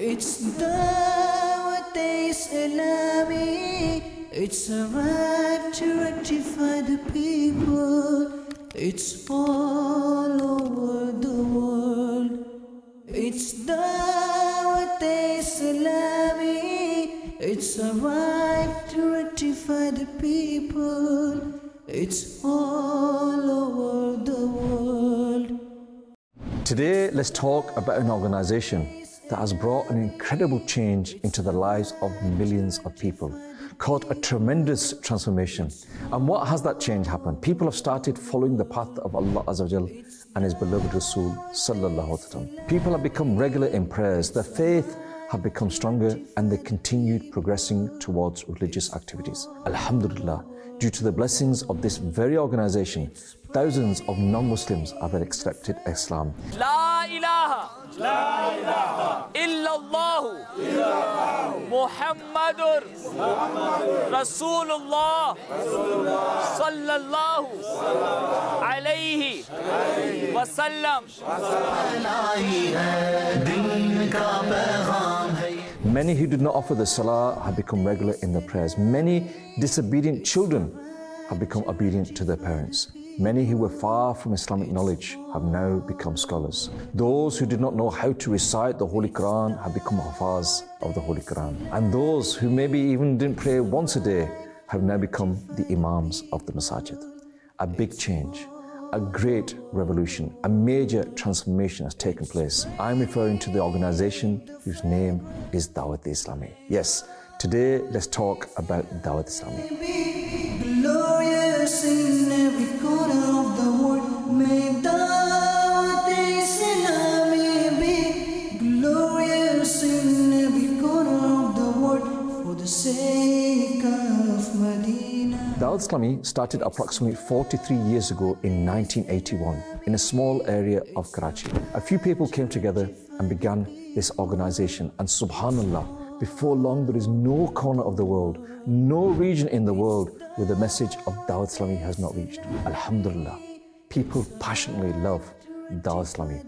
It's Dawateislami. It's a right to rectify the people. It's all over the world. It's Dawateislami. It's a right to rectify the people. It's all over the world. Today, let's talk about an organization that has brought an incredible change into the lives of millions of people, caused a tremendous transformation. And what has that change happened? People have started following the path of Allah Azza wa Jal and His beloved Rasul Sallallahu Alaihi Wasallam. People have become regular in prayers, their faith have become stronger, and they continued progressing towards religious activities. Alhamdulillah, due to the blessings of this very organization, thousands of non-Muslims have accepted Islam. La ilaha illallah Muhammadur Rasulullah sallallahu alayhi wasallam. Many who did not offer the salah have become regular in their prayers. Many disobedient children have become obedient to their parents. Many who were far from Islamic knowledge have now become scholars. Those who did not know how to recite the Holy Quran have become hafaz of the Holy Quran. And those who maybe even didn't pray once a day have now become the imams of the masajid. A big change, a great revolution, a major transformation has taken place. I'm referring to the organization whose name is Dawateislami. Yes, today let's talk about Dawateislami. Glorious in every corner of the world, may Dawateislami be glorious in every corner of the world for the sake of Medina. Dawateislami started approximately 43 years ago in 1981 in a small area of Karachi. A few people came together and began this organization, and subhanallah, before long there is no corner of the world, no region in the world where the message of Dawateislami has not reached. Alhamdulillah, people passionately love Dawateislami.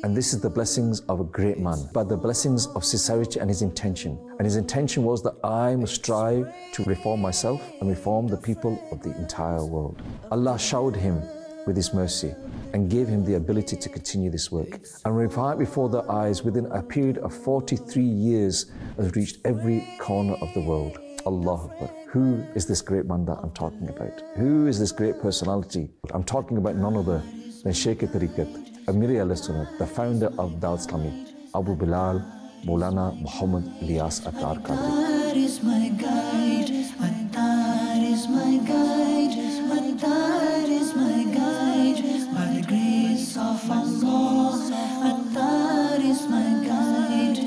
And this is the blessings of a great man, but the blessings of sincerity and his intention. And his intention was that I must strive to reform myself and reform the people of the entire world. Allah showered him with His mercy and gave him the ability to continue this work. And right before their eyes, within a period of 43 years, has reached every corner of the world. Allahu Akbar. Who is this great man that I'm talking about? Who is this great personality? I'm talking about none other than Shaykh Tariqat, Amir al-Sunnah, the founder of Dawateislami, Abu Bilal Maulana Muhammad Ilyas Attar Qadri. Attar is my guide, Attar is my guide, Attar is my guide, by the grace of Allah, Attar is my guide,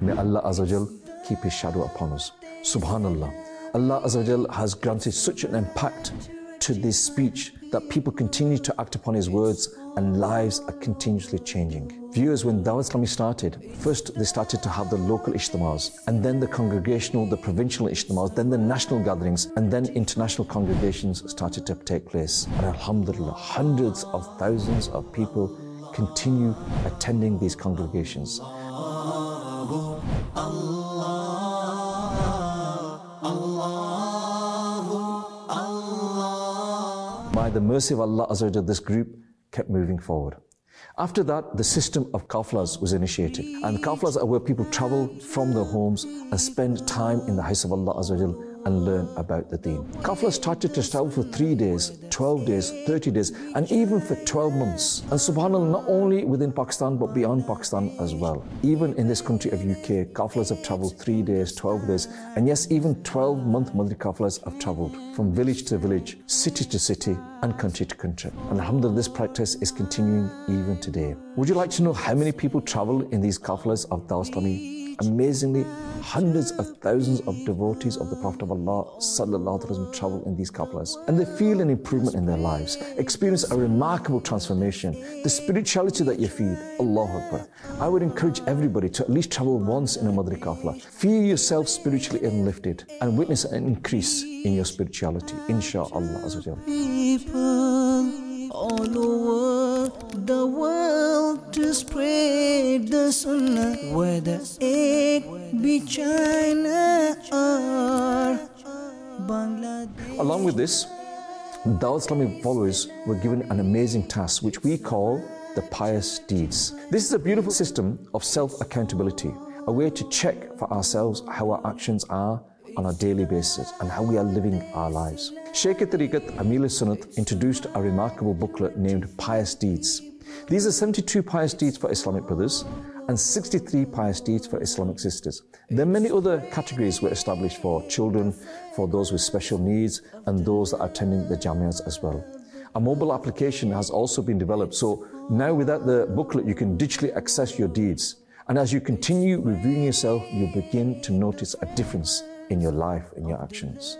May Allah Azza wa Jal keep His shadow upon us. Subhanallah, Allah Azza wa Jal has granted such an impact to this speech that people continue to act upon His words and lives are continuously changing. Viewers, when Dawateislami started, first they started to have the local ijtimas, and then the congregational, the provincial ijtimas, then the national gatherings, and then international congregations started to take place. And alhamdulillah, hundreds of thousands of people continue attending these congregations. By the mercy of Allah Azza wa Jal, this group kept moving forward. After that, the system of kaflas was initiated. And kaflas are where people travel from their homes and spend time in the house of Allah Azza wa Jal and learn about the deen. Kaflas started to travel for 3 days, 12 days, 30 days, and even for 12 months. And subhanAllah, not only within Pakistan, but beyond Pakistan as well. Even in this country of UK, kaflas have traveled 3 days, 12 days, and yes, even 12-month Madani kaflas have traveled from village to village, city to city, and country to country. And alhamdulillah, this practice is continuing even today. Would you like to know how many people travel in these kaflas of Dawateislami? Amazingly, hundreds of thousands of devotees of the Prophet of Allah Sallallahu Alaihi Wasallam travel in these kaflas, and they feel an improvement in their lives, experience a remarkable transformation. The spirituality that you feed, Allahu Akbar. I would encourage everybody to at least travel once in a Madani kafla. Feel yourself spiritually enlifted and witness an increase in your spirituality, inshaAllah Azza wa Jal. People all over the world to spread the Sunnah, whether it be China or Bangladesh. Along with this, Dawateislami followers were given an amazing task which we call the pious deeds. This is a beautiful system of self-accountability, a way to check for ourselves how our actions are on a daily basis and how we are living our lives. Shaykh Tariqat Amir Sunnat introduced a remarkable booklet named Pious Deeds. These are 72 pious deeds for Islamic brothers and 63 pious deeds for Islamic sisters. Then many other categories were established for children, for those with special needs, and those that are attending the Jamias as well. A mobile application has also been developed, so now without the booklet you can digitally access your deeds. And as you continue reviewing yourself, you begin to notice a difference in your life and your actions.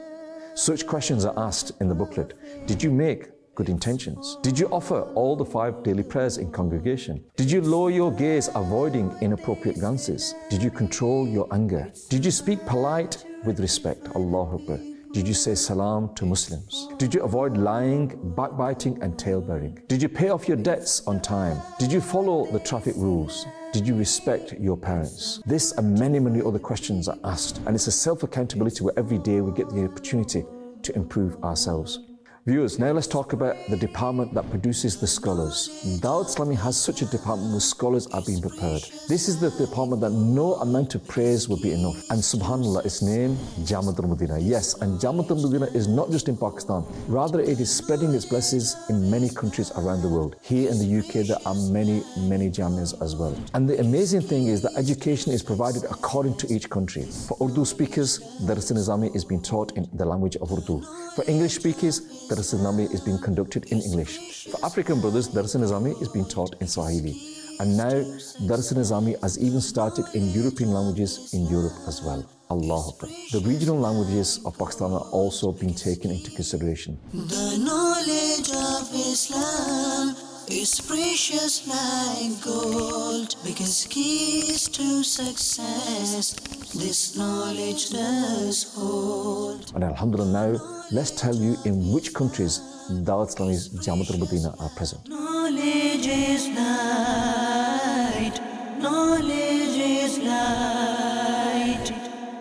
Such questions are asked in the booklet. Did you make good intentions? Did you offer all the 5 daily prayers in congregation? Did you lower your gaze, avoiding inappropriate glances? Did you control your anger? Did you speak polite with respect? Allahu Akbar. Did you say salam to Muslims? Did you avoid lying, backbiting and tale-bearing? Did you pay off your debts on time? Did you follow the traffic rules? Did you respect your parents? This and many, many other questions are asked, and it's a self-accountability where every day we get the opportunity to improve ourselves. Viewers, now let's talk about the department that produces the scholars. Dawateislami has such a department where scholars are being prepared. This is the department that no amount of praise will be enough. And subhanAllah, its name, Jamaat al-Madina. Yes, and Jamaat al-Madina is not just in Pakistan. Rather, it is spreading its blessings in many countries around the world. Here in the UK, there are many, many Jamias as well. And the amazing thing is that education is provided according to each country. For Urdu speakers, Dars Nizami is being taught in the language of Urdu. For English speakers, Dars Nizami is being conducted in English. For African brothers, Dars Nizami is being taught in Swahili. And now, Dars Nizami has even started in European languages in Europe as well. Allahu Akbar. The regional languages of Pakistan are also being taken into consideration. The knowledge of Islam is precious like gold, because keys to success this knowledge does hold. And Alhamdulillah, now let's tell you in which countries Dawateislami's Jamaat al-Madina are present. Knowledge is light, knowledge is light,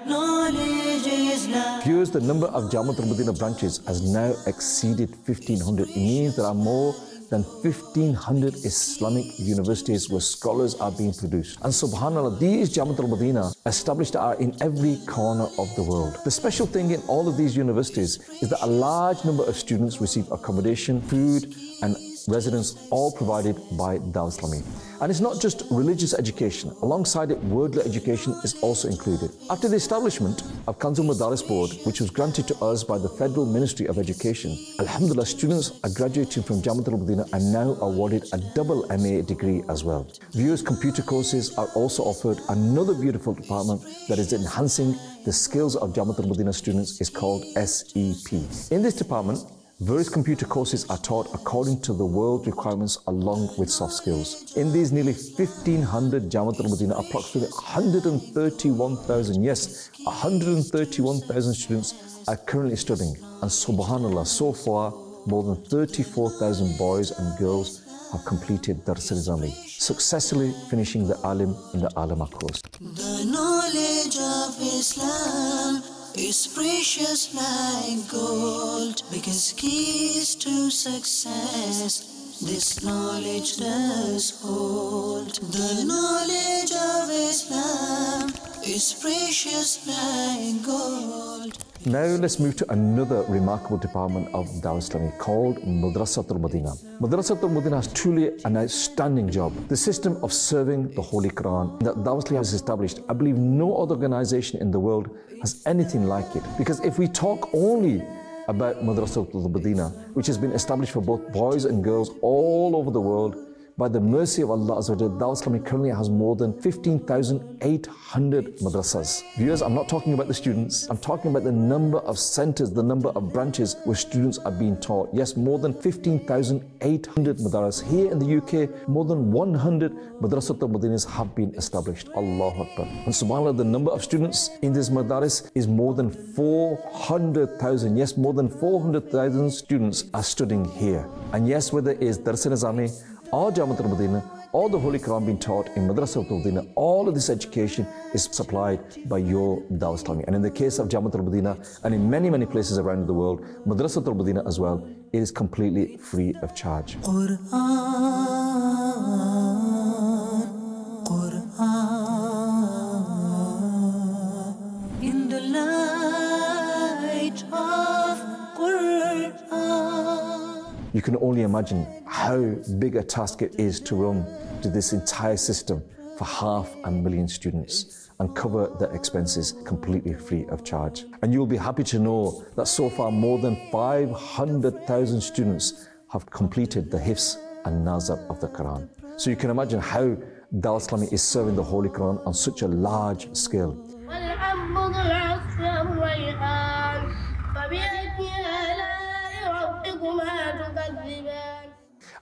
knowledge is light. Viewers, the number of Jamaat al-Madina branches has now exceeded 1,500. It means there are more than 1,500 Islamic universities where scholars are being produced. And subhanAllah, these Jamaat al-Madina established are in every corner of the world. The special thing in all of these universities is that a large number of students receive accommodation, food and residence, all provided by Dawateislami. And it's not just religious education. Alongside it, worldly education is also included. After the establishment of Kanzul Madaris Board, which was granted to us by the Federal Ministry of Education, Alhamdulillah, students are graduating from Jamaat al-Madina and now awarded a double MA degree as well. Viewers, computer courses are also offered. Another beautiful department that is enhancing the skills of Jamaat al-Madina students is called SEP. In this department, various computer courses are taught according to the world requirements along with soft skills. In these nearly 1,500 Jamaat al-Madina, approximately 131,000, yes, 131,000 students are currently studying. And subhanAllah, so far, more than 34,000 boys and girls have completed Dars Nizami, successfully finishing the Alim and the Alima course. The knowledge of Islam is precious like gold, because keys to success this knowledge does hold. The knowledge of Islam is precious like gold. Now let's move to another remarkable department of Dawateislami called Madrasat al-Madina. Madrasat al-Madina has truly an outstanding job. The system of serving the Holy Quran that Dawateislami has established, I believe no other organization in the world has anything like it. Because if we talk only about Madrasat al-Madina, which has been established for both boys and girls all over the world, by the mercy of Allah Azza wa Jalla, Dawateislami currently has more than 15,800 madrasas. Viewers, I'm not talking about the students, I'm talking about the number of centers, the number of branches where students are being taught. Yes, more than 15,800 madaras. Here in the UK, more than 100 madrasat al-Madinas have been established. Allahu Akbar. And subhanAllah, the number of students in this madaris is more than 400,000. Yes, more than 400,000 students are studying here. And yes, whether it is Dars Nizami or Jamaat al-Madina all the Holy Quran being taught in Madrasa al-Madina, all of this education is supplied by your Dawateislami. And in the case of Jamiat al-Madina and in many, many places around the world, Madrasa al-Madina as well, it is completely free of charge. In the light of Quran. You can only imagine how big a task it is to run to this entire system for 500,000 students and cover their expenses completely free of charge. And you'll be happy to know that so far more than 500,000 students have completed the Hifz and Nazar of the Quran. So you can imagine how Dawateislami is serving the Holy Quran on such a large scale.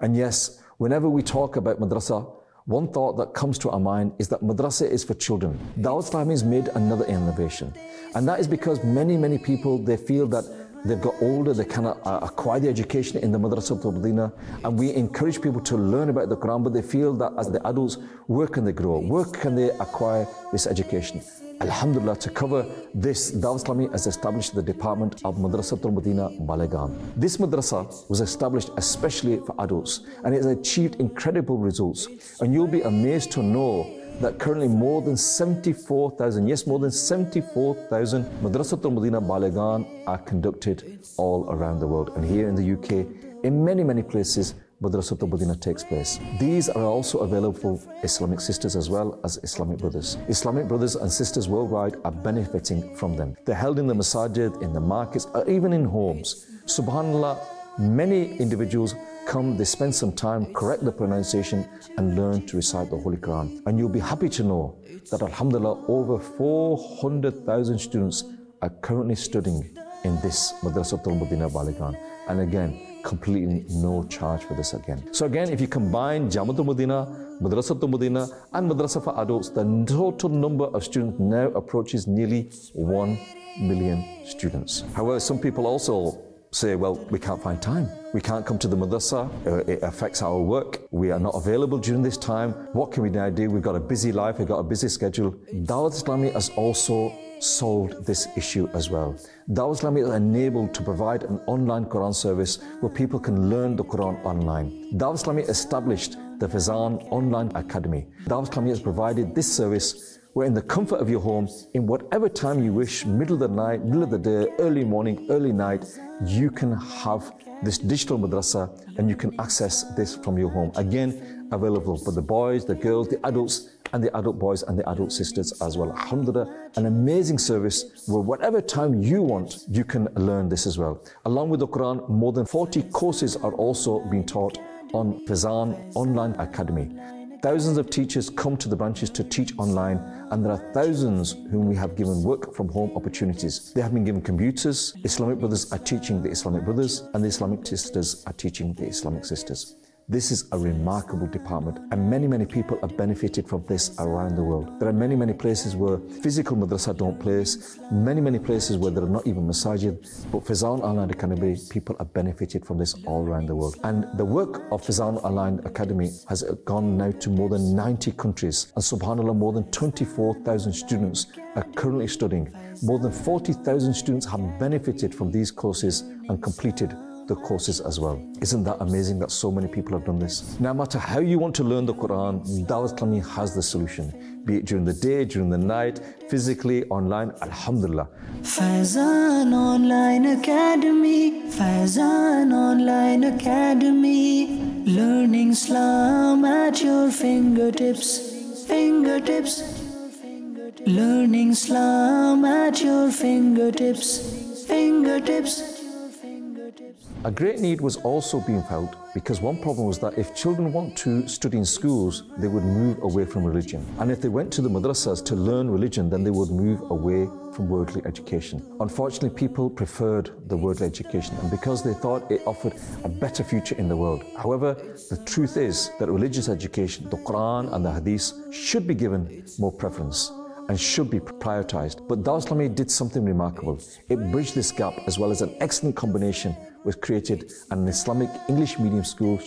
And yes, whenever we talk about madrasa, one thought that comes to our mind is that madrasa is for children. Dawateislami has made another innovation. And that is because many people, they feel that they've got older, they cannot acquire the education in the Madrasa al-Madina, and we encourage people to learn about the Quran, but they feel that as the adults, where can they grow? Where can they acquire this education? Alhamdulillah, to cover this, Dawateislami has established the department of Madrasa al-Madina Balegan. This madrasa was established especially for adults, and it has achieved incredible results. And you'll be amazed to know that currently more than 74,000, yes, more than 74,000 Madrasa al-Madina Balegan are conducted all around the world. And here in the UK, in many places, Madrasa al-Madina takes place. These are also available for Islamic sisters as well as Islamic brothers. Islamic brothers and sisters worldwide are benefiting from them. They're held in the masajid, in the markets, or even in homes. Subhanallah, many individuals come, they spend some time, correct the pronunciation and learn to recite the Holy Quran. And you'll be happy to know that Alhamdulillah, over 400,000 students are currently studying in this Madrasa al-Madina Balegan. And again, completely no charge for this again. So again, if you combine Jamiat al-Madina, Madrasa al-Madina and Madrasa for adults, the total number of students now approaches nearly 1 million students. However, some people also say, well, we can't find time. We can't come to the madrasa. It affects our work. We are not available during this time. What can we now do? We've got a busy life. We've got a busy schedule. Dawateislami has also solved this issue as well. Dawateislami is enabled to provide an online Quran service where people can learn the Quran online. Dawateislami established the Fazan Online Academy. Dawateislami has provided this service where in the comfort of your home, in whatever time you wish, middle of the night, middle of the day, early morning, early night, you can have this digital madrasa and you can access this from your home. Again, available for the boys, the girls, the adults, and the adult boys and the adult sisters as well. Alhamdulillah, an amazing service where whatever time you want, you can learn this as well. Along with the Quran, more than 40 courses are also being taught on Fazan Online Academy. Thousands of teachers come to the branches to teach online, and there are thousands whom we have given work from home opportunities. They have been given computers. Islamic brothers are teaching the Islamic brothers, and the Islamic sisters are teaching the Islamic sisters. This is a remarkable department, and many people have benefited from this around the world. There are many places where physical madrasa don't place, many places where there are not even masajid, but Fazan Online Academy, people have benefited from this all around the world. And the work of Fazan Online Academy has gone now to more than 90 countries, and subhanAllah, more than 24,000 students are currently studying. More than 40,000 students have benefited from these courses and completed the courses as well. Isn't that amazing that so many people have done this? No matter how you want to learn the Quran, Dawateislami has the solution. Be it during the day, during the night, physically, online, alhamdulillah. Fazan Online Academy, Fazan Online Academy, learning Islam at your fingertips, learning Islam at your fingertips. A great need was also being felt because one problem was that if children want to study in schools, they would move away from religion. And if they went to the madrasas to learn religion, then they would move away from worldly education. Unfortunately, people preferred the worldly education, and because they thought it offered a better future in the world. However, the truth is that religious education, the Quran and the Hadith, should be given more preference and should be prioritized. But Dawateislami did something remarkable. It bridged this gap, as well as an excellent combination was created, and an Islamic English medium school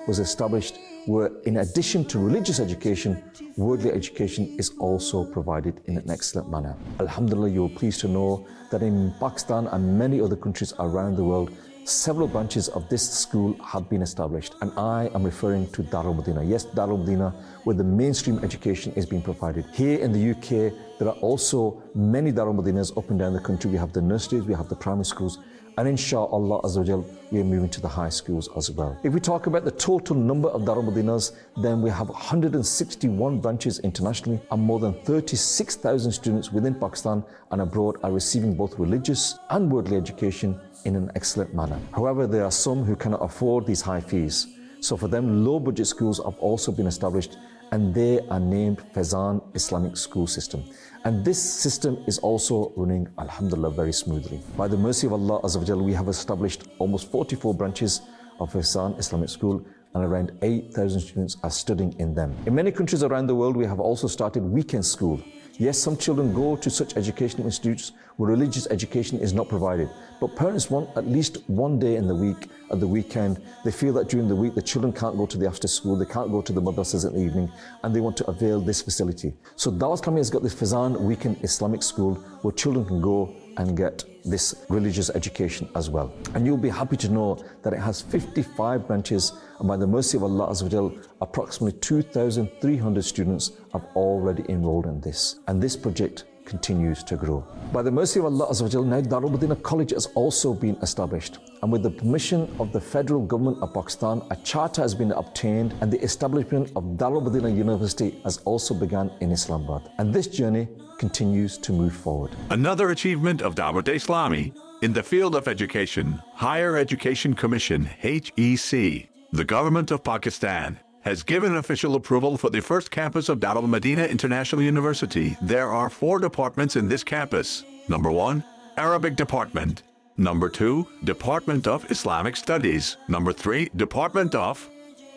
was established where in addition to religious education, worldly education is also provided in an excellent manner. Alhamdulillah, you are pleased to know that in Pakistan and many other countries around the world, several branches of this school have been established, and I am referring to Darul Madina. Yes, Darul Madina, where the mainstream education is being provided. Here in the UK, there are also many Darul Madinas up and down the country. We have the nurseries, we have the primary schools, and inshallah Azza wa Jal, we are moving to the high schools as well. If we talk about the total number of Darul Madinas, then we have 161 branches internationally, and more than 36,000 students within Pakistan and abroad are receiving both religious and worldly education in an excellent manner. However, there are some who cannot afford these high fees. So for them, low budget schools have also been established, and they are named Faizan Islamic School System. And this system is also running, alhamdulillah, very smoothly. By the mercy of Allah Azza wa Jal, we have established almost 44 branches of Faizan Islamic School, and around 8,000 students are studying in them. In many countries around the world, we have also started weekend school. Yes, some children go to such educational institutes where religious education is not provided, but parents want at least one day in the week, at the weekend. They feel that during the week the children can't go to the after school, they can't go to the madrasas in the evening, and they want to avail this facility. So Dawateislami has got this Faizan Weekend Islamic School where children can go and get this religious education as well. And you'll be happy to know that it has 55 branches, and by the mercy of Allah Azza wa Jal, approximately 2,300 students have already enrolled in this. And this project continues to grow. By the mercy of Allah Azza wa Jal, now Darul Madina College has also been established. And with the permission of the federal government of Pakistan, a charter has been obtained, and the establishment of Darul Madina University has also begun in Islamabad. And this journey continues to move forward. Another achievement of Dawateislami in the field of education, Higher Education Commission, HEC, the government of Pakistan, has given official approval for the first campus of Darul Madina International University. There are 4 departments in this campus. Number 1, Arabic Department. Number 2, Department of Islamic Studies. Number 3, Department of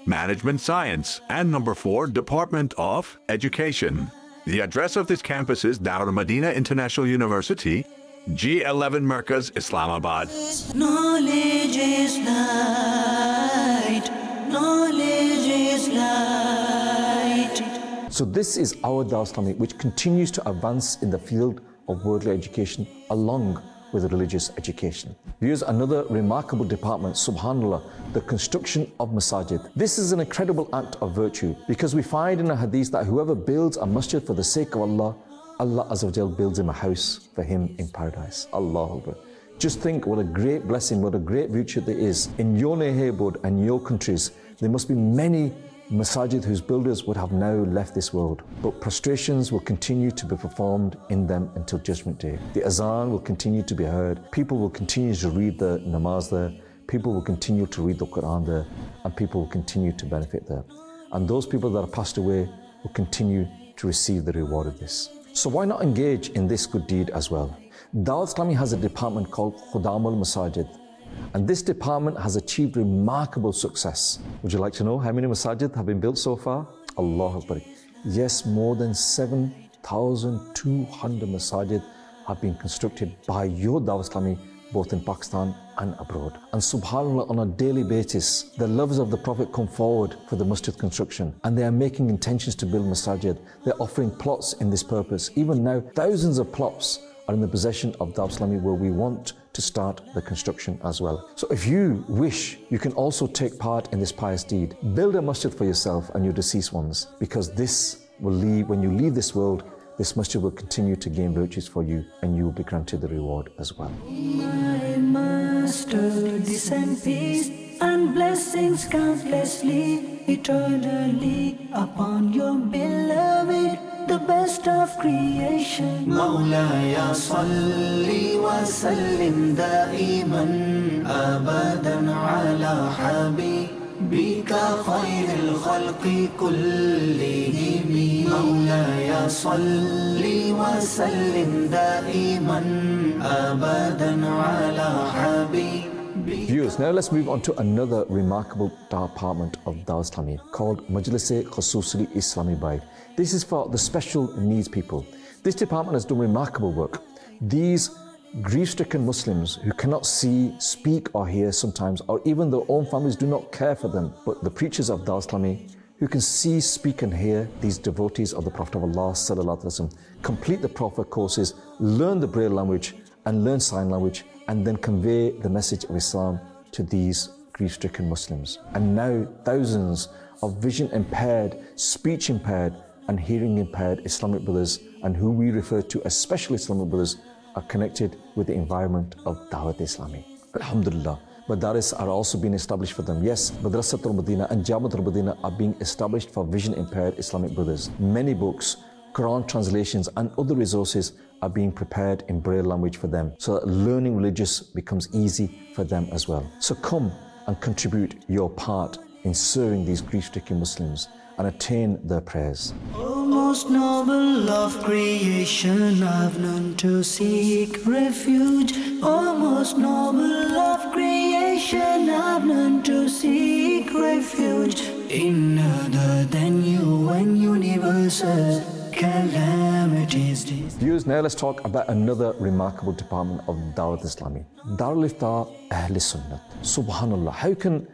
Management Science. And number 4, Department of Education. The address of this campus is Darul Madina International University, G11 Markaz, Islamabad. Knowledge is light. Knowledge is light. So this is our Dawateislami, which continues to advance in the field of worldly education along with religious education. Here's another remarkable department, subhanallah, the construction of masajid. This is an incredible act of virtue, because we find in a hadith that whoever builds a masjid for the sake of Allah, Allah Azza wa Jal builds him a house for him in paradise. Allahu Akbar. Just think what a great blessing, what a great virtue there is. In your neighborhood and your countries, there must be many masajid whose builders would have now left this world, but prostrations will continue to be performed in them until Judgment Day. The azan will continue to be heard, people will continue to read the namaz there, people will continue to read the Quran there, and people will continue to benefit there. And those people that are passed away will continue to receive the reward of this. So why not engage in this good deed as well? Dawateislami has a department called Khudam al-Masajid, and this department has achieved remarkable success. Would you like to know how many masajid have been built so far? Allahu Akbar. Yes, more than 7,200 masajid have been constructed by your Dawateislami, both in Pakistan and abroad. And subhanAllah, on a daily basis, the lovers of the Prophet come forward for the masjid construction, and they are making intentions to build masajid. They're offering plots in this purpose. Even now, thousands of plots are in the possession of Dawateislami, where we want to start the construction as well. So if you wish, you can also take part in this pious deed. Build a masjid for yourself and your deceased ones, because this will leave, when you leave this world, this masjid will continue to gain virtues for you, and you will be granted the reward as well. My Master, descend peace and blessings countlessly, eternally upon your beloved, the best of creation. Mawlaya salli wa sallim daiman abadan ala habibika khayril khalqi kullihim. Mawlaya salli wa sallim daiman abadan ala habibika. Viewers, now let's move on to another remarkable department of Dawateislami called Majlis-e Khususi Islami Bhai. This is for the special needs people. This department has done remarkable work. These grief-stricken Muslims who cannot see, speak or hear sometimes, or even their own families do not care for them, but the preachers of Dawateislami who can see, speak and hear these devotees of the Prophet of Allah sallallahu alaihi wasallam complete the Prophet courses, learn the Braille language and learn sign language, and then convey the message of Islam to these grief-stricken Muslims. And now thousands of vision impaired, speech impaired and hearing impaired Islamic brothers, and who we refer to as special Islamic brothers, are connected with the environment of Dawateislami. Alhamdulillah. Madaris are also being established for them. Yes, Madrasatul Madina and Jamatul Madina are being established for vision impaired Islamic brothers. Many books, Quran translations and other resources are being prepared in Braille language for them, so that learning religious becomes easy for them as well. So come and contribute your part in serving these grief-stricken Muslims and attain their prayers. O most noble of creation, I've none to seek refuge. O most noble of creation, I've none to seek refuge in other than you when universal calamities. Viewers, now let's talk about another remarkable department of Dawateislami. Darul Iftar Ahl Sunnah. Subhanallah, how can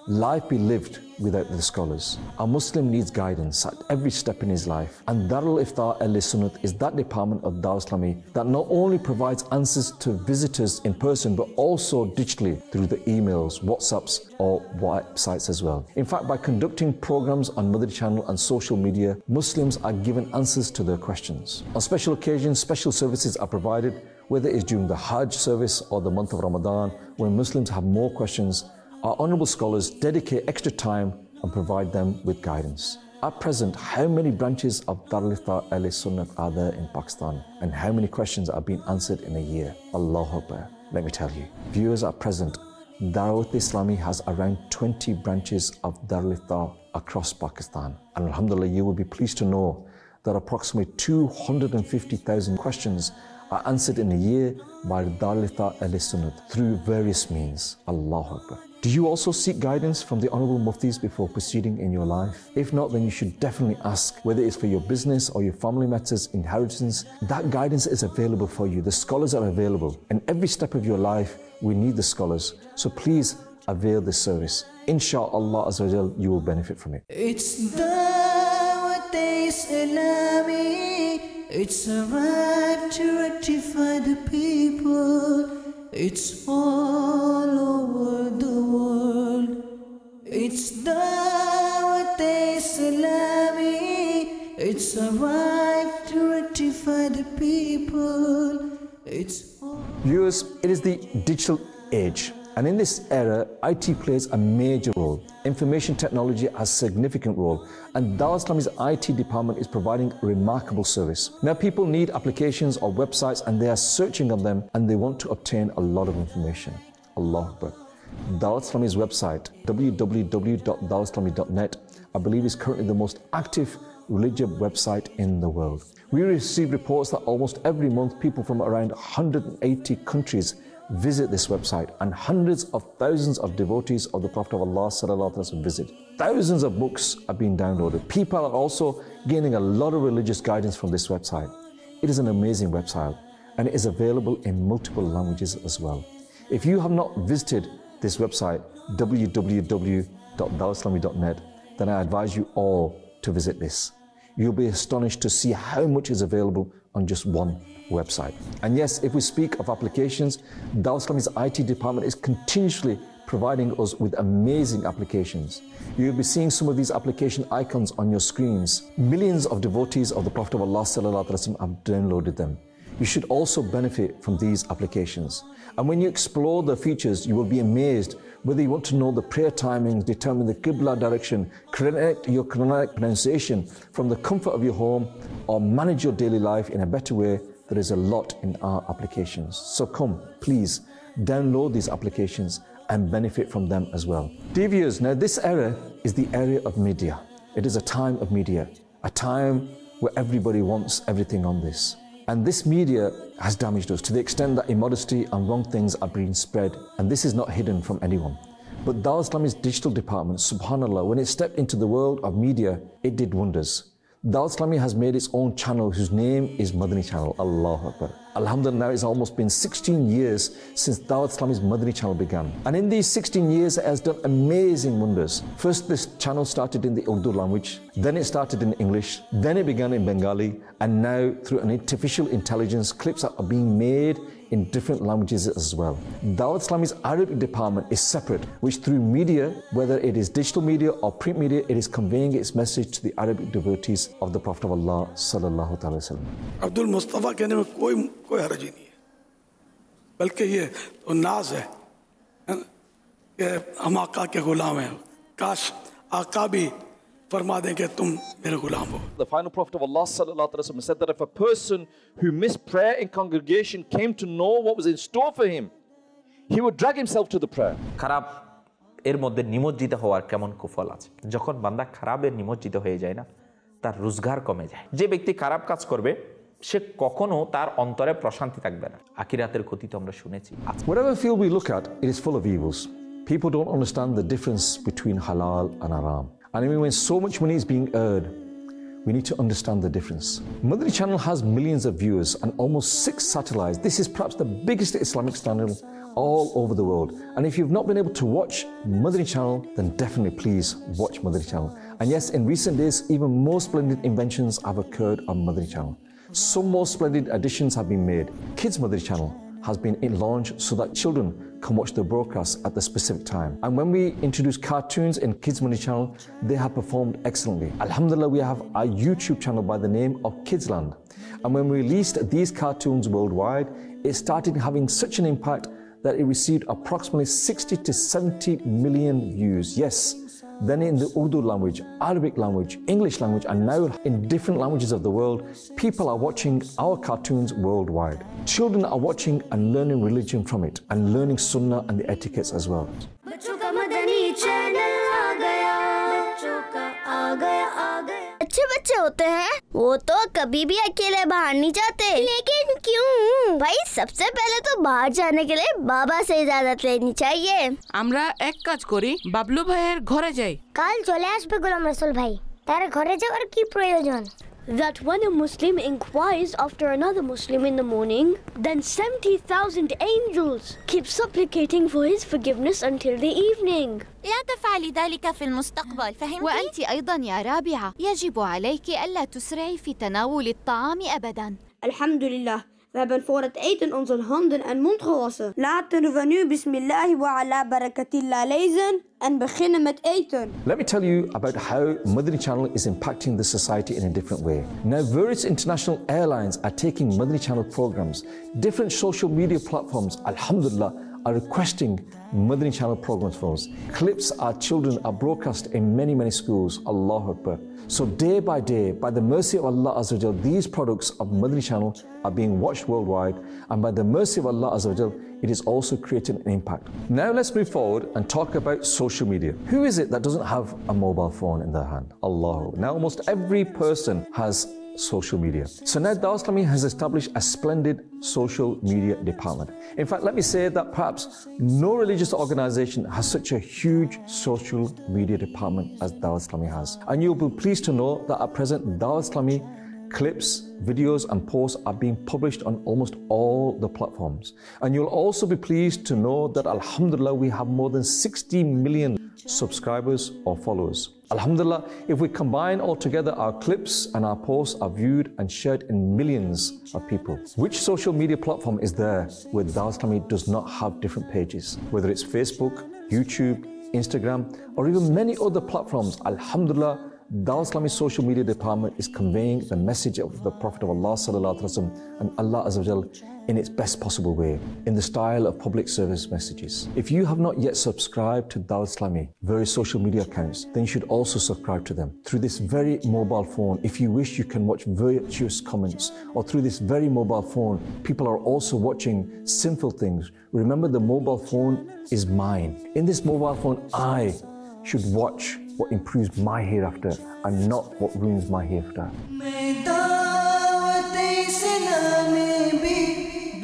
life be lived without the scholars? A Muslim needs guidance at every step in his life, and Darul Iftar Ahl Sunnah is that department of Dawateislami that not only provides answers to visitors in person but also digitally through the emails, WhatsApps or websites as well. In fact, by conducting programs on Madani Channel and social media, Muslims are given answers to their questions. On special occasions, special services are provided, whether it's during the Hajj service or the month of Ramadan, when Muslims have more questions. Our honourable scholars dedicate extra time and provide them with guidance. At present, how many branches of Darul Iftar Ahl Sunnah are there in Pakistan, and how many questions are being answered in a year? Allahu Akbar. Let me tell you. Viewers, at present, Dawateislami has around 20 branches of Darul Iftar across Pakistan. And Alhamdulillah, you will be pleased to know that approximately 250,000 questions are answered in a year by Darul Iftar Ahl Sunnah through various means. Allahu Akbar. Do you also seek guidance from the Honourable Muftis before proceeding in your life? If not, then you should definitely ask, whether it's for your business or your family matters, inheritance. That guidance is available for you. The scholars are available. And every step of your life, we need the scholars. So please avail this service. Insha'Allah Azza wa Jal, you will benefit from it. It's Dawateislami. It's arrived to rectify the people. It's all over the world. It's Dawateislami. It's arrived to rectify the people. It's all. Viewers, it is the digital age. And in this era, IT plays a major role. Information technology has a significant role, and Dawateislami's IT department is providing a remarkable service. Now people need applications or websites, and they are searching on them, and they want to obtain a lot of information. Allahu Akbar. Dawateislami's website, www.dawateislami.net, I believe is currently the most active religious website in the world. We receive reports that almost every month people from around 180 countries visit this website, and hundreds of thousands of devotees of the Prophet of Allah sallallahu alaihi wasallam visit. Thousands of books are being downloaded. People are also gaining a lot of religious guidance from this website. It is an amazing website, and it is available in multiple languages as well. If you have not visited this website, www.dawateislami.net, then I advise you all to visit this. You'll be astonished to see how much is available on just one website. And yes, if we speak of applications, Dawateislami's IT department is continuously providing us with amazing applications. You'll be seeing some of these application icons on your screens. Millions of devotees of the Prophet of Allah sallallahu alaihi wasallam have downloaded them. You should also benefit from these applications. And when you explore the features, you will be amazed whether you want to know the prayer timings, determine the Qibla direction, correct your Quranic pronunciation from the comfort of your home, or manage your daily life in a better way. There is a lot in our applications. So come, please, download these applications and benefit from them as well. Dear viewers, now this era is the era of media. It is a time of media, a time where everybody wants everything on this. And this media has damaged us to the extent that immodesty and wrong things are being spread, and this is not hidden from anyone. But Dawateislami's digital department, subhanAllah, when it stepped into the world of media, it did wonders. Dawateislami has made its own channel whose name is Madani Channel. Allahu Akbar. Alhamdulillah, now it's almost been 16 years since Dawateislami's Madani Channel began. And in these 16 years, it has done amazing wonders. First, this channel started in the Urdu language, then it started in English, then it began in Bengali, and now through an artificial intelligence, clips are being made in different languages as well. Dawateislami's Arabic department is separate, which through media, whether it is digital media or print media, it is conveying its message to the Arabic devotees of the Prophet of Allah sallallahu alaihi wasallam. Abdul Mustafa कहने में कोई हर्ज ही नहीं है, बल्कि ये तो नाज है कि हम आका के गुलाम हैं, काश आका भी फरमा दें कि तुम मेरे गुलाम हो. The final Prophet of Allah sallallahu alaihi wasallam said that if a person who missed prayer in congregation came to know what was in store for him, he would drag himself to the prayer. খারাপ এর মধ্যে নিমজ্জিত হওয়ার কেমন কুফল আছে। যখন বান্দা খারাপের নিমজ্জিত হয়ে যায় না, তার রোজগার কমে যায়। যে ব্যক্তি খারাপ কাজ করবে, সে কখনো তার অন্তরে প্রশান্তি থাকবে না। আখিরাতের ক্ষতি তো আমরা শুনেছি। Whatever field we look at, it is full of evils. People don't understand the difference between halal and haram. And I mean, when so much money is being earned, we need to understand the difference. Madani Channel has millions of viewers and almost 6 satellites. This is perhaps the biggest Islamic channel all over the world. And if you've not been able to watch Madani Channel, then definitely please watch Madani Channel. And yes, in recent days, even more splendid inventions have occurred on Madani Channel. Some more splendid additions have been made. Kids Madani Channel has been launched so that children can watch the broadcast at the specific time. And when we introduce cartoons in Kids Madani Channel, they have performed excellently. Alhamdulillah, we have a YouTube channel by the name of Kidsland. And when we released these cartoons worldwide, it started having such an impact that it received approximately 60 to 70 million views. Yes, then in the Urdu language, Arabic language, English language, and now in different languages of the world, people are watching our cartoons worldwide. Children are watching and learning religion from it, and learning Sunnah and the etiquettes as well. Madani Channel aa gaya, अच्छे बच्चे होते हैं, वो तो कभी भी अकेले बाहर नहीं जाते। लेकिन क्यों? भाई सबसे पहले तो बाहर जाने के लिए बाबा से इजाजत लेनी चाहिए। আমরা এক কাজ করি, বাবলু ভাইয়ের ঘরে যাই। কাল চলে আসবে গোলাম রসুল ভাই, তার ঘরে যাওয়ার কি প্রয়োজন? That when a Muslim inquires after another Muslim in the morning, then 70,000 angels keep supplicating for his forgiveness until the evening. لا تفعلي ذلك في المستقبل، فهمتي؟ وأنت أيضا يا رابعة، يجب عليك ألا تسرعي في تناول الطعام أبدا. الحمد لله. We hebben voor het eten onze handen en mond gewassen. Laten we nu Bismillah wa ala barakatillah lezen en beginnen met eten. Let me tell you about how Madani Channel is impacting the society in a different way. Now, various international airlines are taking Madani Channel programs. Different social media platforms, alhamdulillah, are requesting Madani Channel programs for us. Clips our children are broadcast in many, many schools. Allahu Akbar. So day by day, by the mercy of Allah Azza wa Jal, these products of Madani Channel are being watched worldwide, and by the mercy of Allah Azza wa Jal, it is also creating an impact. Now let's move forward and talk about social media. Who is it that doesn't have a mobile phone in their hand? Allah. Now almost every person has social media. So now Dawateislami has established a splendid social media department. In fact, let me say that perhaps no religious organization has such a huge social media department as Dawateislami has. And you'll be pleased to know that at present Dawateislami clips, videos and posts are being published on almost all the platforms. And you'll also be pleased to know that alhamdulillah we have more than 60 million subscribers or followers. Alhamdulillah, if we combine all together, our clips and our posts are viewed and shared in millions of people. Which social media platform is there where Dawateislami does not have different pages? Whether it's Facebook, YouTube, Instagram, or even many other platforms, alhamdulillah, Dawateislami's social media department is conveying the message of the Prophet of Allah sallallahu alaihi wasallam and Allah Azza wa Jal in its best possible way, in the style of public service messages. If you have not yet subscribed to Dawateislami various social media accounts, then you should also subscribe to them. Through this very mobile phone, if you wish, you can watch virtuous comments, or through this very mobile phone, people are also watching sinful things. Remember, the mobile phone is mine. In this mobile phone, I should watch what improves my hereafter and not what ruins my hereafter. May Dawateislami be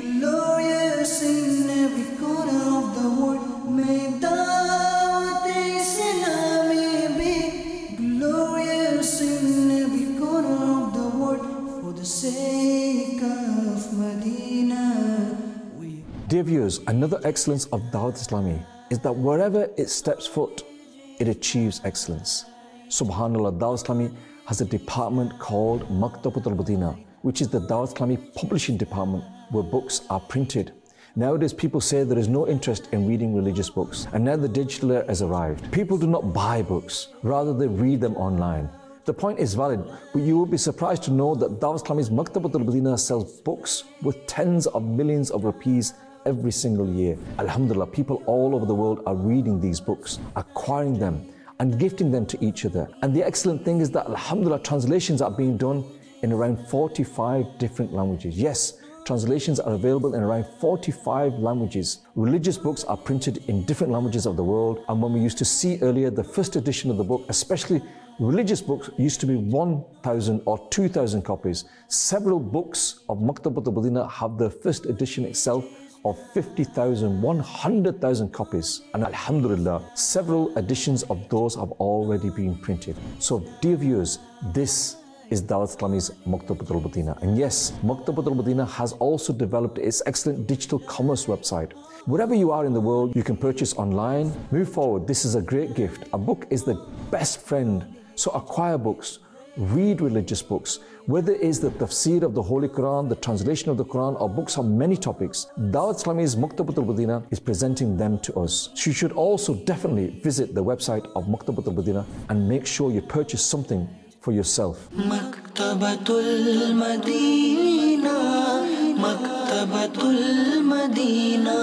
glorious in every corner of the world. May Dawateislami be glorious in every corner sake of Medina. Dear viewers, another excellence of Dawateislami is that wherever it steps foot, it achieves excellence. Subhanallah, Dawateislami has a department called Maktabatul Madina, which is the Dawateislami publishing department where books are printed. Nowadays, people say there is no interest in reading religious books, and now the digital era has arrived. People do not buy books, rather they read them online. The point is valid, but you will be surprised to know that Dawateislami's Maktabatul Madina sells books worth tens of millions of rupees every single year. Alhamdulillah, people all over the world are reading these books, acquiring them, and gifting them to each other. And the excellent thing is that, alhamdulillah, translations are being done in around 45 different languages. Yes, translations are available in around 45 languages. Religious books are printed in different languages of the world, and when we used to see earlier the first edition of the book, especially religious books, used to be 1,000 or 2,000 copies. Several books of Maktabatul Madina have the first edition itself of 50,000, 100,000 copies. And alhamdulillah, several editions of those have already been printed. So dear viewers, this is Dawateislami's Maktabatul Madina. And yes, Maktabatul Madina has also developed its excellent digital commerce website. Wherever you are in the world, you can purchase online. Move forward, this is a great gift. A book is the best friend. So acquire books, read religious books. Whether it is the tafsir of the Holy Quran, the translation of the Quran, or books on many topics, Dawateislami's Maktabatul Madina is presenting them to us. So you should also definitely visit the website of Maktabatul Madina and make sure you purchase something for yourself. Maktabatul Madina, Maktabatul Madina,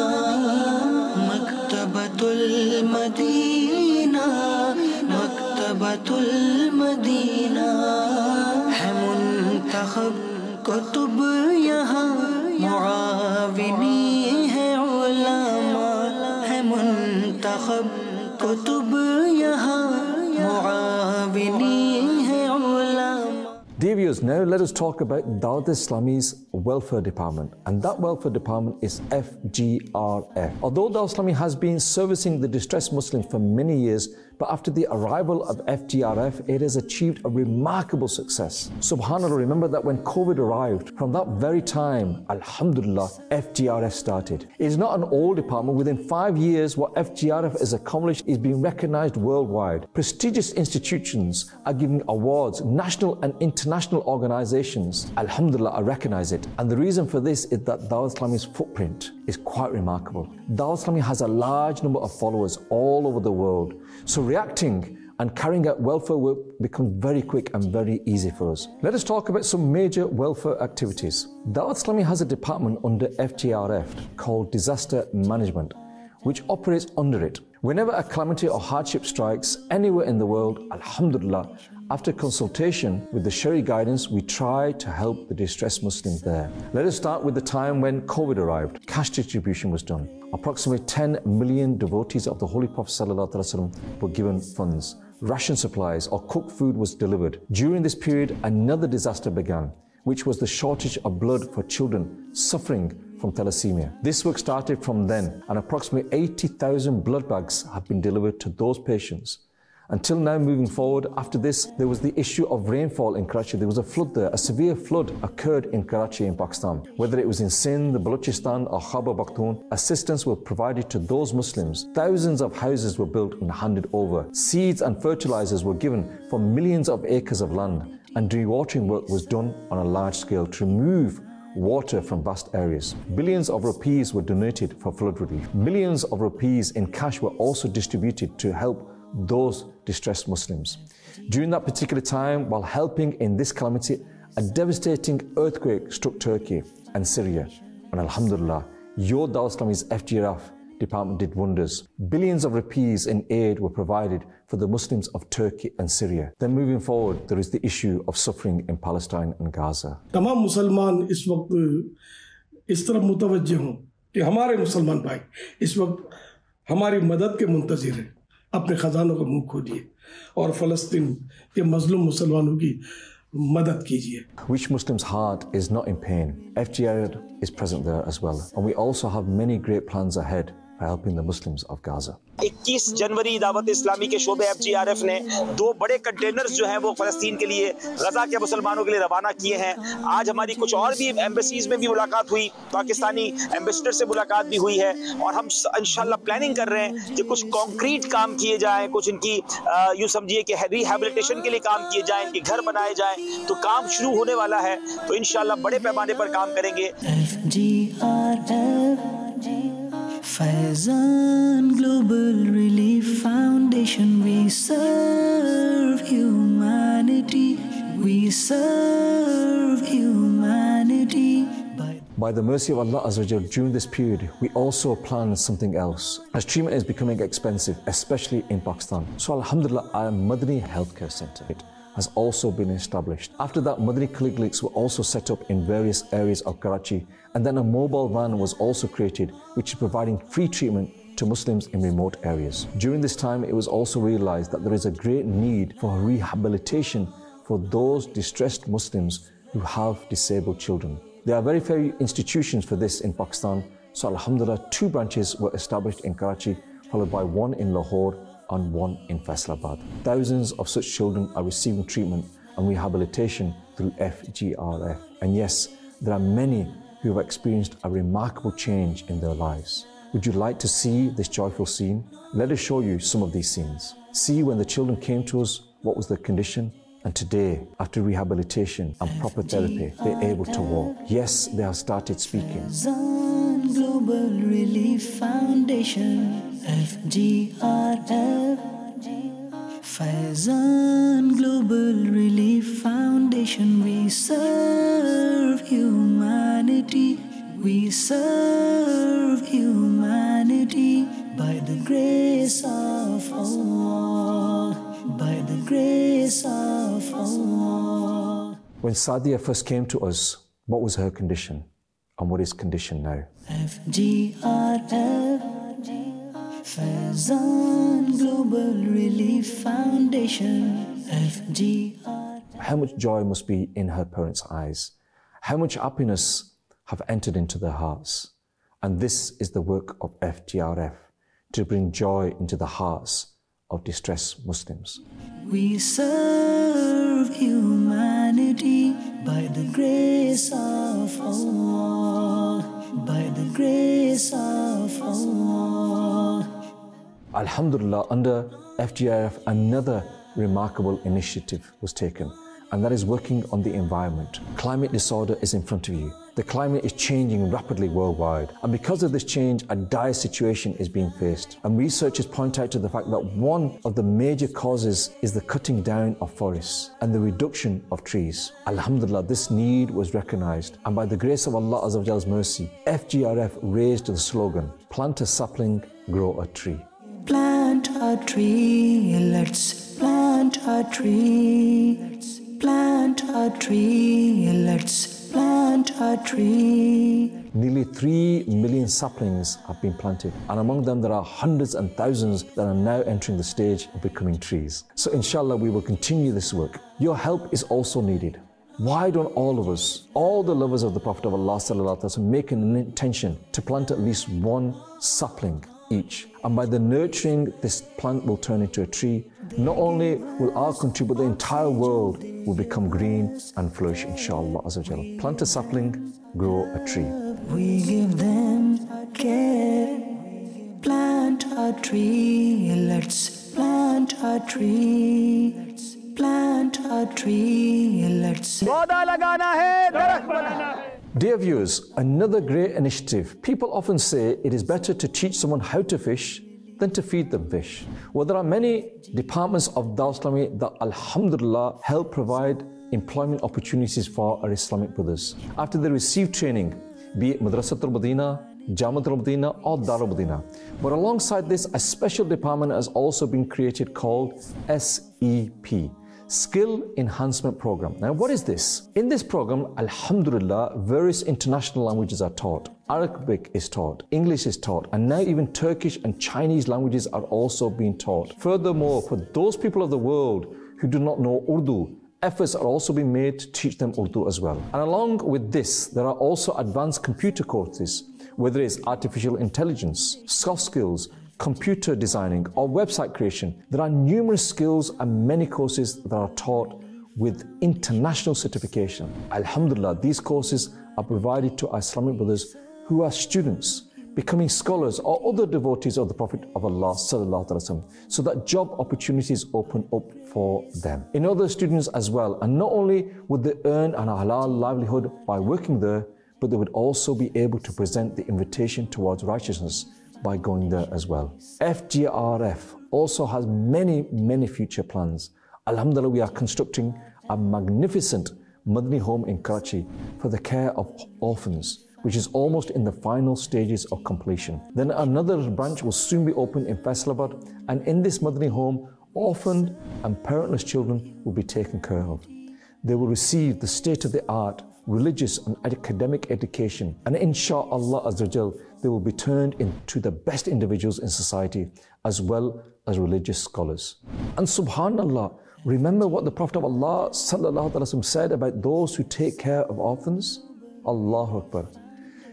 Maktabatul Madina, Maktabatul Madina. है मुंतखब कुतुब यहाँ मुआविनी है उलमा, है मुंतखब कुतुब यहाँ मुआविनी है उलमा. Dear viewers, now let us talk about Dawateislami's welfare department, and that welfare department is FGRF. Although Dawateislami has been servicing the distressed Muslims for many years, but after the arrival of FGRF, it has achieved a remarkable success. Subhanallah, remember that when COVID arrived, from that very time, alhamdulillah, FGRF started. It is not an old department. Within 5 years, what FGRF has accomplished is being recognized worldwide. Prestigious institutions are giving awards, national and international organizations, alhamdulillah, recognize it. And the reason for this is that Dawateislami's footprint is quite remarkable. Dawateislami has a large number of followers all over the world. So reacting and carrying out welfare work becomes very quick and very easy for us. Let us talk about some major welfare activities. Dawateislami has a department under FGRF called Disaster Management, which operates under it. Whenever a calamity or hardship strikes anywhere in the world, alhamdulillah, after consultation with the Sharia guidance, we try to help the distressed Muslims there. Let us start with the time when COVID arrived. Cash distribution was done. Approximately 10 million devotees of the Holy Prophet ﷺ were given funds. Ration supplies or cooked food was delivered. During this period, another disaster began, which was the shortage of blood for children suffering from thalassemia. This work started from then, and approximately 80,000 blood bags have been delivered to those patients. Until now, moving forward, after this, there was the issue of rainfall in Karachi. There was a flood there. A severe flood occurred in Karachi in Pakistan. Whether it was in Sindh, Balochistan or Khyber Pakhtunkhwa, assistance was provided to those Muslims. Thousands of houses were built and handed over. Seeds and fertilizers were given for millions of acres of land, and dewatering work was done on a large scale to remove water from vast areas. Billions of rupees were donated for flood relief. Millions of rupees in cash were also distributed to help those distressed Muslims. During that particular time, while helping in this calamity, a devastating earthquake struck Turkey and Syria. And alhamdulillah, your Dawateislami's FGRF department did wonders. Billions of rupees in aid were provided for the Muslims of Turkey and Syria. Then moving forward, there is the issue of suffering in Palestine and Gaza. तमाम मुसलमान इस वक्त इस तरफ मुतवज्जे हों कि हमारे मुसलमान भाई इस वक्त हमारी मदद के मुंतज़िर हैं, अपने खजानों का मुंह खोलिए और फ़लस्तीन के मज़लूम मुसलमानों की मदद कीजिए. Which Muslim's heart is not in pain? FGR is present there as well, and we also have many great plans ahead by helping the Muslims of Gaza. 21 जनवरी दावत इस्लामी के शोबे FGRF ने 2 बड़े कंटेनर्स जो हैं वो फ़लस्तीन के लिए गजा के मुसलमानों के लिए रवाना किए हैं। आज हमारी कुछ और भी एम्बेसीज में भी मुलाकात हुई, पाकिस्तानी एम्बेसडर से मुलाकात भी हुई है और हम इंशाल्लाह प्लानिंग कर रहे हैं कि कुछ कॉन्क्रीट काम किए जाएं, कुछ इनकी यूँ समझिए कि रिहैबिलिटेशन के लिए काम किए जाएं, इनके घर बनाए जाएं, तो काम शुरू होने वाला है। तो इंशाल्लाह बड़े पैमाने पर काम करेंगे। Faizan Global Relief Foundation, we serve humanity, we serve humanity. By the mercy of Allah Azza wa Jal, during this period, we also plan something else. As treatment is becoming expensive, especially in Pakistan. So Alhamdulillah, our Madani Healthcare Center has also been established. After that, Madani clinics were also set up in various areas of Karachi, and then a mobile van was also created, which is providing free treatment to Muslims in remote areas. During this time, it was also realized that there is a great need for rehabilitation for those distressed Muslims who have disabled children. There are very few institutions for this in Pakistan, so Alhamdulillah, 2 branches were established in Karachi, followed by 1 in Lahore and 1 in Faisalabad. Thousands of such children are receiving treatment and rehabilitation through FGRF. And yes, there are many who have experienced a remarkable change in their lives. Would you like to see this joyful scene? Let us show you some of these scenes. See when the children came to us, what was their condition? And today, after rehabilitation and proper therapy, they're able to walk. Yes, they have started speaking. Faizan Global Relief Foundation, FGRF. Faizan Global Relief Foundation, we serve humanity, we serve humanity by the grace of Allah. By the grace of Allah. When Sadia first came to us, what was her condition and what is condition now? FGRF, Faizan Global Relief Foundation, FGRF. How much joy must be in her parents' eyes? How much happiness have entered into their hearts? And this is the work of FGRF, to bring joy into the hearts of distressed Muslims. We serve humanity by the grace of Allah, by the grace of Allah. Alhamdulillah, under FGRF, another remarkable initiative was taken, and that is working on the environment. Climate disorder is in front of you. The climate is changing rapidly worldwide, and because of this change, a dire situation is being faced. And researchers point out to the fact that one of the major causes is the cutting down of forests and the reduction of trees. Alhamdulillah, this need was recognized, and by the grace of Allah Azza wa Jall's mercy, FGRF raised the slogan, "Plant a sapling, grow a tree." Plant a tree, let's plant a tree. Plant a tree, let's plant a tree. Nearly 3 million saplings have been planted, and among them there are hundreds and thousands that are now entering the stage of becoming trees. So inshallah, we will continue this work. Your help is also needed. Why don't all of us, all the lovers of the Prophet of Allah sallallahu alaihi wasallam, make an intention to plant at least 1 sapling each? And by the nurturing, this plant will turn into a tree. Not only will our country, but the entire world will become green and flourish, inshallah azza wa jalla. Plant a sapling, grow a tree. We give them care. Plant a tree, let's plant a tree. Plant a tree, let's. Dear viewers, another great initiative. People often say it is better to teach someone how to fish than to feed them fish. Well, there are many departments of Dawateislami that, alhamdulillah, help provide employment opportunities for our Islamic brothers. After they receive training, be it Madrasatul Madina, Jamatul Madina or Darul Madina. But alongside this, a special department has also been created called SEP, Skill Enhancement Program. Now, what is this? In this program, alhamdulillah, various international languages are taught. Arabic is taught, English is taught, and now even Turkish and Chinese languages are also being taught. Furthermore, for those people of the world who do not know Urdu, efforts are also being made to teach them Urdu as well. And along with this, there are also advanced computer courses whether it's artificial intelligence, soft skills, computer designing, or website creation. There are numerous skills and many courses that are taught with international certification. Alhamdulillah, these courses are provided to our Islamic brothers who are students, becoming scholars or other devotees of the Prophet of Allah sallallahu alaihi wasallam, so that job opportunities open up for them. In other students as well, and not only would they earn an halal livelihood by working there, but they would also be able to present the invitation towards righteousness by going there as well. FGRF also has many future plans. Alhamdulillah, we are constructing a magnificent Madani home in Karachi for the care of orphans, which is almost in the final stages of completion. Then another branch will soon be opened in Faisalabad, and in this Madani home, orphaned and parentless children will be taken care of. They will receive the state-of-the-art religious and academic education, and insha'Allah Azza they will be turned into the best individuals in society as well as religious scholars. And subhanallah, remember what the Prophet of Allah sallallahu alaihi wasallam said about those who take care of orphans? Allahu Akbar.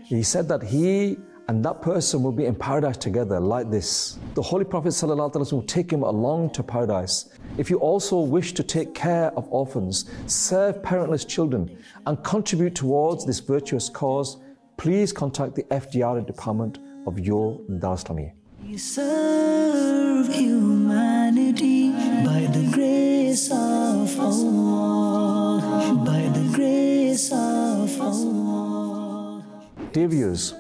He said that he and that person will be in paradise together like this. The Holy Prophet ﷺ will take him along to paradise. If you also wish to take care of orphans, serve parentless children, and contribute towards this virtuous cause, please contact the FDR department of your Dawateislami. We serve humanity by the grace of Allah, by the grace of Allah. Dear viewers,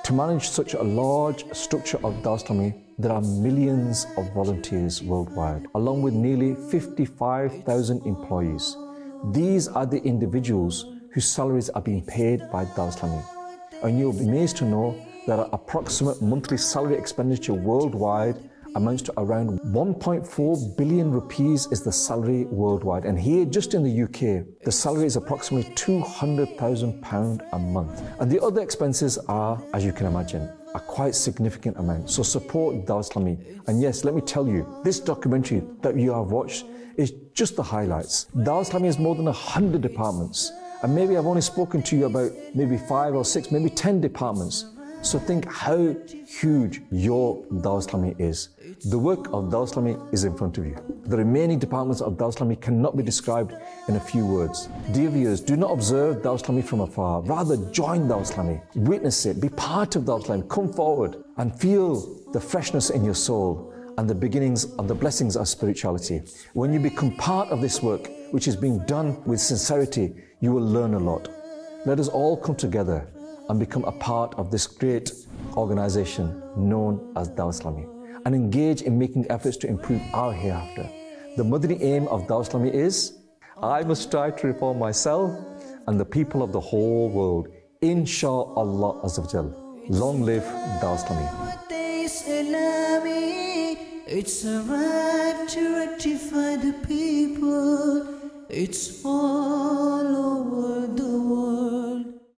to manage such a large structure of Dawateislami, there are millions of volunteers worldwide, along with nearly 55,000 employees. These are the individuals whose salaries are being paid by Dawateislami. And you'll be amazed to know that our approximate monthly salary expenditure worldwide amounts to around 1.4 billion rupees is the salary worldwide. And here, just in the UK, the salary is approximately £200,000 a month. And the other expenses are, as you can imagine, a quite significant amount. So support Dawateislami. And yes, let me tell you, this documentary that you have watched is just the highlights. Dawateislami has more than 100 departments. And maybe I've only spoken to you about maybe 5 or 6, maybe 10 departments. So think how huge your Dawateislami is. The work of Dawateislami is in front of you. The remaining departments of Dawateislami cannot be described in a few words. Dear viewers, do not observe Dawateislami from afar. Rather, join Dawateislami, witness it, be part of Dawateislami, come forward and feel the freshness in your soul and the beginnings of the blessings of spirituality. When you become part of this work, which is being done with sincerity, you will learn a lot. Let us all come together and become a part of this great organization known as Dawateislami, and engage in making efforts to improve our hereafter. The Madani aim of Dawateislami is, I must strive to reform myself and the people of the whole world. Insha'Allah Azza wa Jal. Long live Dawateislami. It's a right to rectify the people. It's all over the